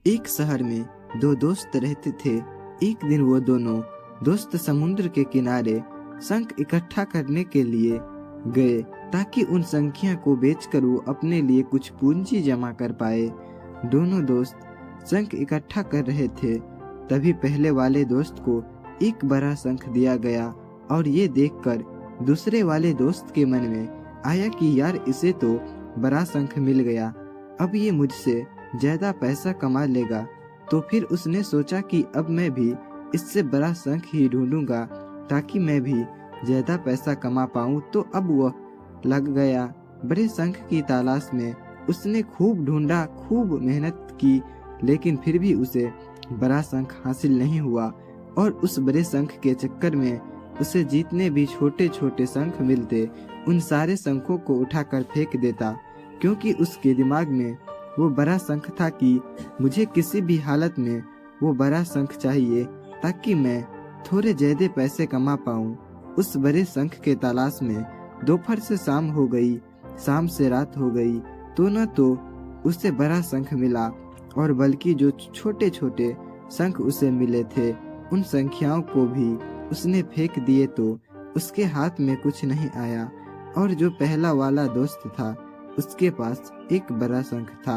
एक शहर में दो दोस्त रहते थे। एक दिन वो दोनों दोस्त समुद्र के किनारे शंख इकट्ठा करने के लिए गए ताकि उन संख्या को बेचकर वो अपने लिए कुछ पूंजी जमा कर पाए। दोनों दोस्त शंख इकट्ठा कर रहे थे, तभी पहले वाले दोस्त को एक बड़ा शंख दिया गया और ये देखकर दूसरे वाले दोस्त के मन में आया कि यार इसे तो बड़ा शंख मिल गया, अब ये मुझसे ज्यादा पैसा कमा लेगा। तो फिर उसने सोचा कि अब मैं भी इससे बड़ा शंख ही ढूंढूंगा ताकि मैं भी ज्यादा पैसा कमा पाऊं। तो अब वह लग गया बड़े शंख की तलाश में। उसने खूब ढूंढा, खूब मेहनत की, लेकिन फिर भी उसे बड़ा शंख हासिल नहीं हुआ। और उस बड़े शंख के चक्कर में उसे जितने भी छोटे छोटे शंख मिलते उन सारे शंखों को उठाकर फेंक देता, क्योंकि उसके दिमाग में वो बड़ा शंख था कि मुझे किसी भी हालत में वो बड़ा शंख चाहिए ताकि मैं थोड़े ज्यादा पैसे कमा पाऊं। उस बड़े शंख के तलाश में दोपहर से शाम हो गई, शाम से रात हो गई, तो न तो उसे बड़ा शंख मिला और बल्कि जो छोटे छोटे शंख उसे मिले थे उन संख्याओं को भी उसने फेंक दिए, तो उसके हाथ में कुछ नहीं आया। और जो पहला वाला दोस्त था उसके पास एक बड़ा शंख था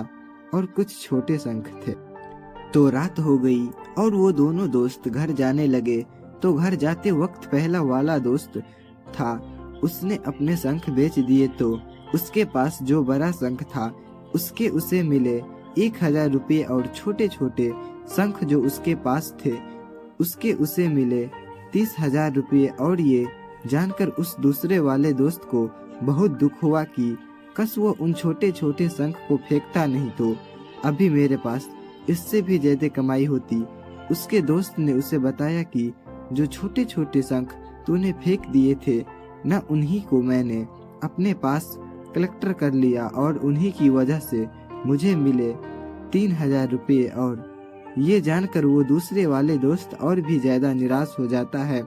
और कुछ छोटे शंख थे। तो रात हो गई और वो दोनों दोस्त घर जाने लगे। तो घर जाते वक्त पहला वाला दोस्त था, उसने अपने शंख बेच दिए। तो उसके पास जो बड़ा शंख था उसके उसे मिले 1000 रुपये और छोटे छोटे शंख जो उसके पास थे उसके उसे मिले 30,000 रुपये। और ये जानकर उस दूसरे वाले दोस्त को बहुत दुख हुआ कि कस वो उन छोटे छोटे शंख को फेंकता नहीं तो अभी मेरे पास इससे भी ज्यादा कमाई होती। उसके दोस्त ने उसे बताया कि जो छोटे छोटे शंख तूने फेंक दिए थे न, उन्हीं को मैंने अपने पास कलेक्टर कर लिया और उन्हीं की वजह से मुझे मिले 3,000 रुपये। और ये जानकर वो दूसरे वाले दोस्त और भी ज्यादा निराश हो जाता है।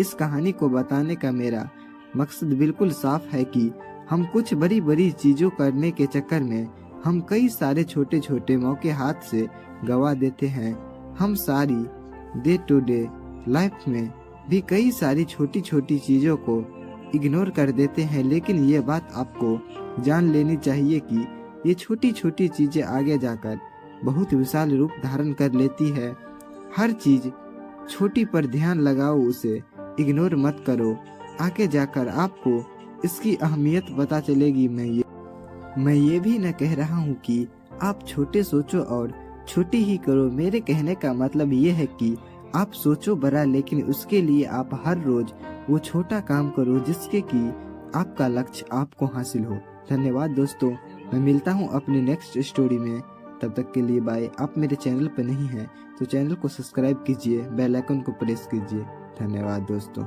इस कहानी को बताने का मेरा मकसद बिल्कुल साफ है कि हम कुछ बड़ी बड़ी चीजों करने के चक्कर में हम कई सारे छोटे छोटे मौके हाथ से गवा देते हैं। हम सारी डे टू डे लाइफ में भी कई सारी छोटी छोटी चीजों को इग्नोर कर देते हैं, लेकिन ये बात आपको जान लेनी चाहिए कि ये छोटी छोटी चीजें आगे जाकर बहुत विशाल रूप धारण कर लेती है। हर चीज छोटी पर ध्यान लगाओ, उसे इग्नोर मत करो, आगे जाकर आपको इसकी अहमियत पता चलेगी। मैं ये भी न कह रहा हूँ कि आप छोटे सोचो और छोटी ही करो। मेरे कहने का मतलब ये है कि आप सोचो बड़ा, लेकिन उसके लिए आप हर रोज वो छोटा काम करो जिसके कि आपका लक्ष्य आपको हासिल हो। धन्यवाद दोस्तों, मैं मिलता हूँ अपनी नेक्स्ट स्टोरी में। तब तक के लिए बाय। आप मेरे चैनल पर नहीं हैं तो चैनल को सब्सक्राइब कीजिए, बेल आइकन को प्रेस कीजिए। धन्यवाद दोस्तों।